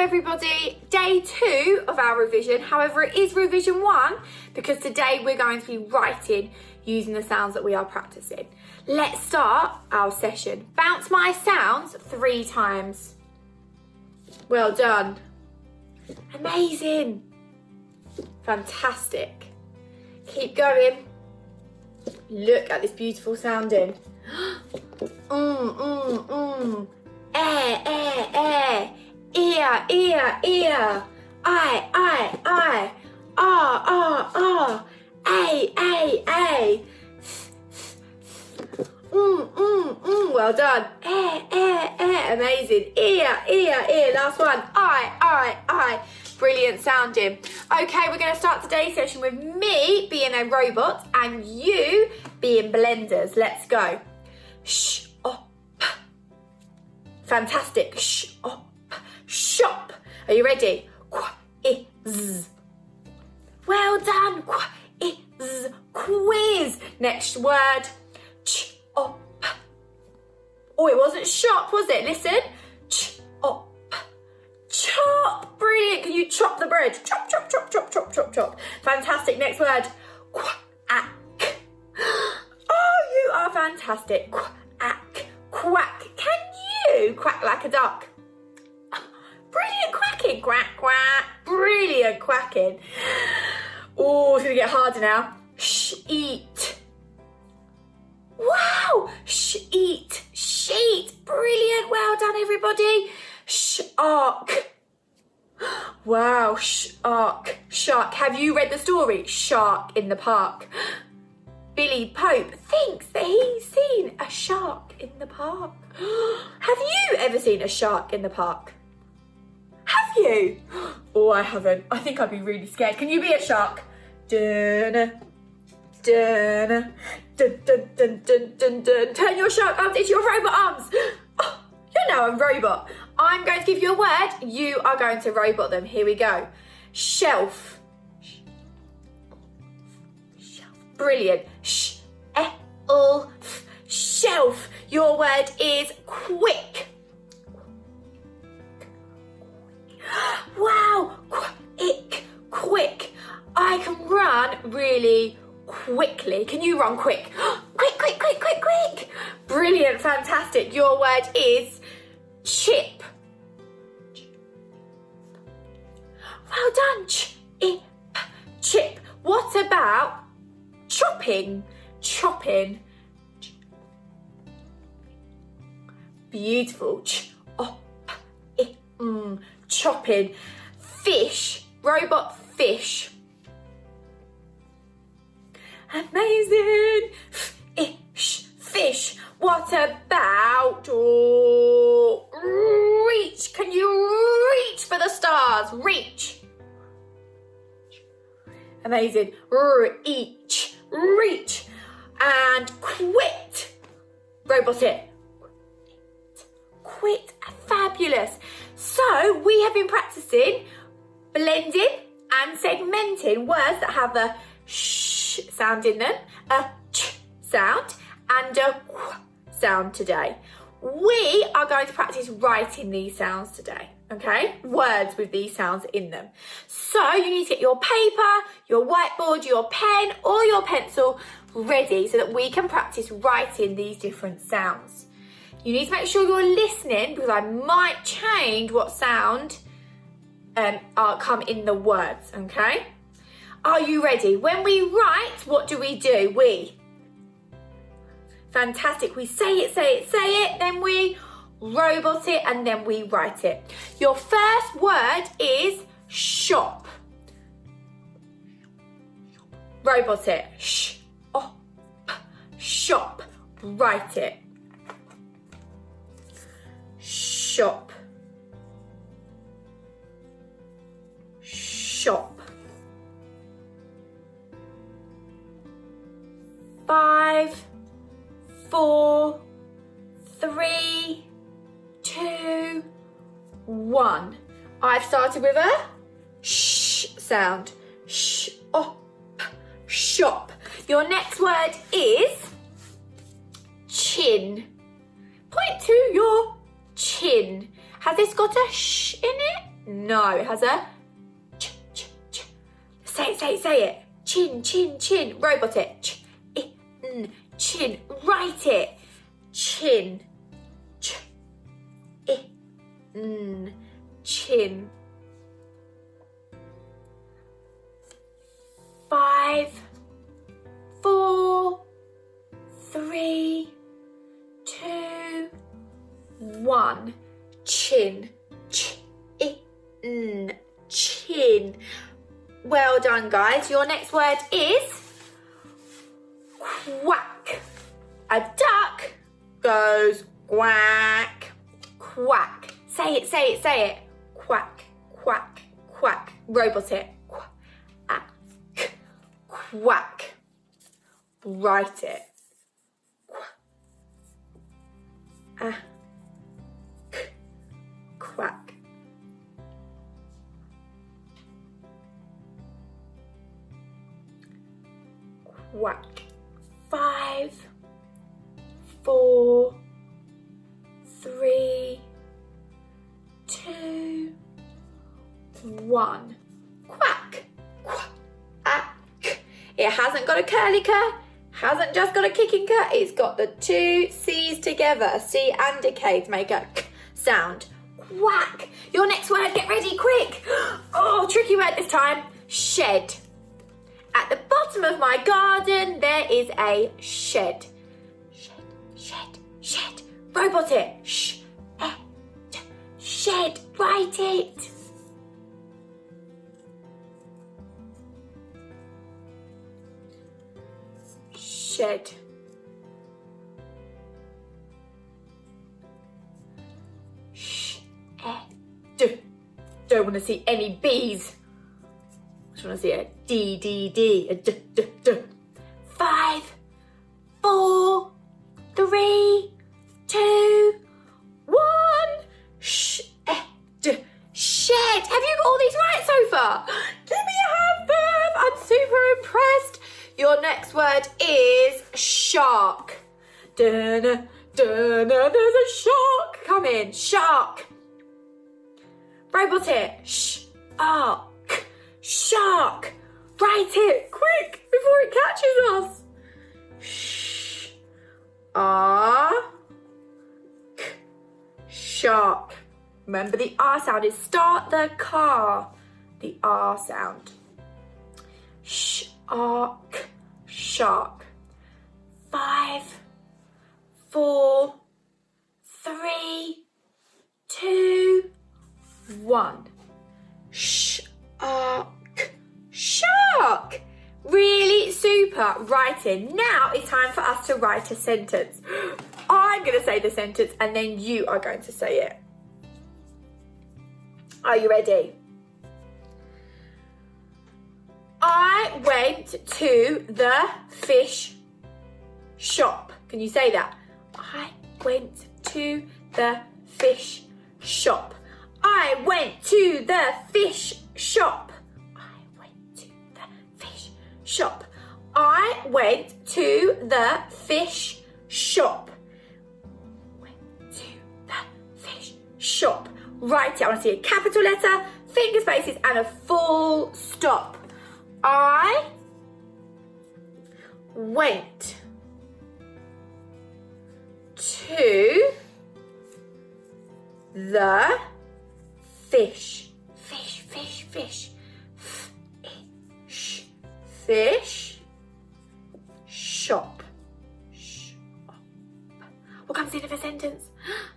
everybody, day 2 of our revision. However, it is revision 1 because today we're going to be writing using the sounds that we are practicing. Let's start our session. Bounce my sounds 3 times. Well done. Amazing. Fantastic. Keep going. Look at this beautiful sounding. Air, air, air. Ear, ear, ear. I, I. R, A, A, A. Well done. Air, air, air. Amazing. Ear, ear, ear. Last one. I. Brilliant sounding. Okay, we're going to start today's session with me being a robot and you being blenders. Let's go. Sh, op. Fantastic. Sh, op. Shop. Are you ready? Qua, is. Well done. Qua, is. Quiz. Next word. Ch, op. Oh, it wasn't shop, was it? Listen. Ch, op. Chop. Brilliant. Can you chop the bread? Chop, chop, chop, chop, chop, chop, chop. Fantastic. Next word. Quack. Oh, you are fantastic. Quack. Quack. Can you quack like a duck? Brilliant quacking. Quack, quack. Brilliant quacking. Oh, it's going to get harder now. Eat. Wow. Eat. Sheet. Brilliant. Well done, everybody. Shark. Wow. Shark. Shark. Have you read the story? Shark in the Park. Billy Pope thinks that he's seen a shark in the park. Have you ever seen a shark in the park? Have you? Oh, I haven't. I think I'd be really scared. Can you be a shark? Dun, dun, dun, dun, dun, dun, dun, dun. Turn your shark arms into your robot arms. Oh, you're now a robot. I'm going to give you a word. You are going to robot them. Here we go. Shelf. Brilliant. Shelf. Your word is quick. Wow. Quick. I can run really quickly. Can you run quick? Quick. Brilliant. Fantastic. Your word is chip. Well done. Chip. What about chopping? Beautiful. Chopping. Fish. Robot fish. Amazing. Fish. What about reach? Can you reach for the stars? Reach. Amazing. Reach. And quit. Robot it. Quit. Fabulous. So we have been practicing blending and segmenting words that have a sh sound in them, a ch sound and a qu sound today. We are going to practice writing these sounds today, okay? Words with these sounds in them. So you need to get your paper, your whiteboard, your pen or your pencil ready so that we can practice writing these different sounds. You need to make sure you're listening because I might change what sound come in the words, okay? Are you ready? When we write, what do? We. Fantastic. We say it, then we robot it, and then we write it. Your first word is shop. Robot it. Shop. Write it. Shop. 5, 4, 3, 2, 1. I've started with a sh sound. Shop. Your next word is chin. Point to your chin. Has this got a sh in it? No, it has a ch, ch, ch. Say it. Chin, chin, chin. Robot it. Ch, I, n, chin. Write it. Chin. Ch, I, n, chin. 5, 4, 3, 2, 1. Chin. Ch, I, n, chin. Well done, guys. Your next word is quack. A duck goes quack, quack. Say it. Quack, quack, quack. Robot it. Quack, quack. Write it. Quack. Quack. 5, 4, 3, 2, 1. Quack. Quack. It hasn't got a curly cur, hasn't just got a kicking cur, it's got the 2 C's together. C and a K to make a k sound. Quack. Your next word, get ready, quick. Oh, tricky word this time. Shed. At the bottom of my garden, there is a shed. Shed. Robot it. Shed. Write it. Shed. Don't want to see any B's. I just want to see a D, a D. 5, 4, 3, 2, 1. Shed. Have you got all these right so far? Give me a hand, Bev. I'm super impressed. Your next word is shark. There's a shark. Come in, shark. Robot it. Shark. Write it quick before it catches us. Shark. Remember the R sound is start the car. The R sound. Shark. 5, 4, 3, 2, 1. Shark. Really super. Writing. Now it's time for us to write a sentence. I'm going to say the sentence and then you are going to say it. Are you ready? I went to the fish shop. Can you say that? I went to the fish shop. I went to the fish shop. I went to the fish shop. I went to the fish shop. Went to the fish shop. Write it. I want to see a capital letter, finger spaces, and a full stop. I went to the fish shop. What comes in of a sentence?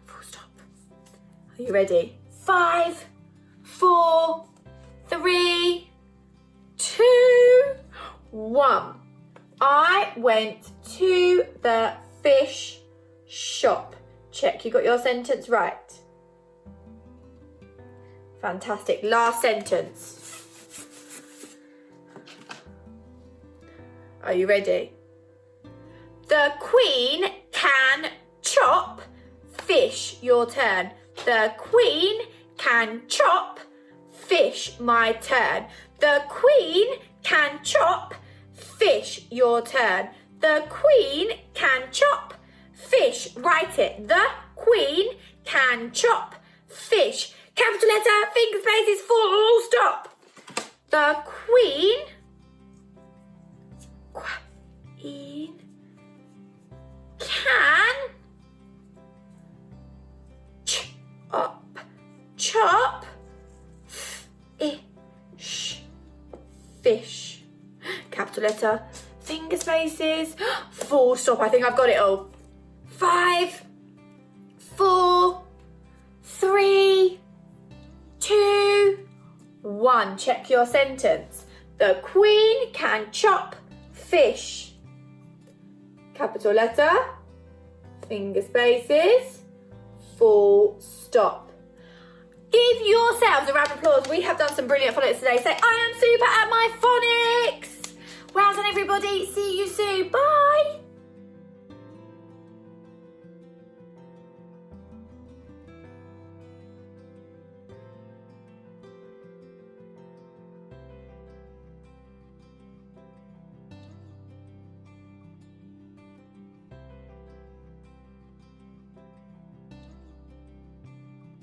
Full stop. Are you ready? 5, 4, 3, 2, 1. I went to the fish shop. Check you got your sentence right. Fantastic. Last sentence. Are you ready? The Queen can chop fish. Your turn. The Queen can chop fish. My turn. The Queen can chop fish. Your turn. The Queen can chop fish. Write it. The Queen can chop fish. Capital letter, finger spaces, full stop. The Queen can chop fish. Capital letter, finger spaces, full stop. I think I've got it all. 5, 4, 3, 2, 1. Check your sentence. The Queen can chop fish. Capital letter, finger spaces, full stop. Give yourselves a round of applause. We have done some brilliant phonics today. Say, I am super at my phonics. Well done, everybody. See you soon. Bye.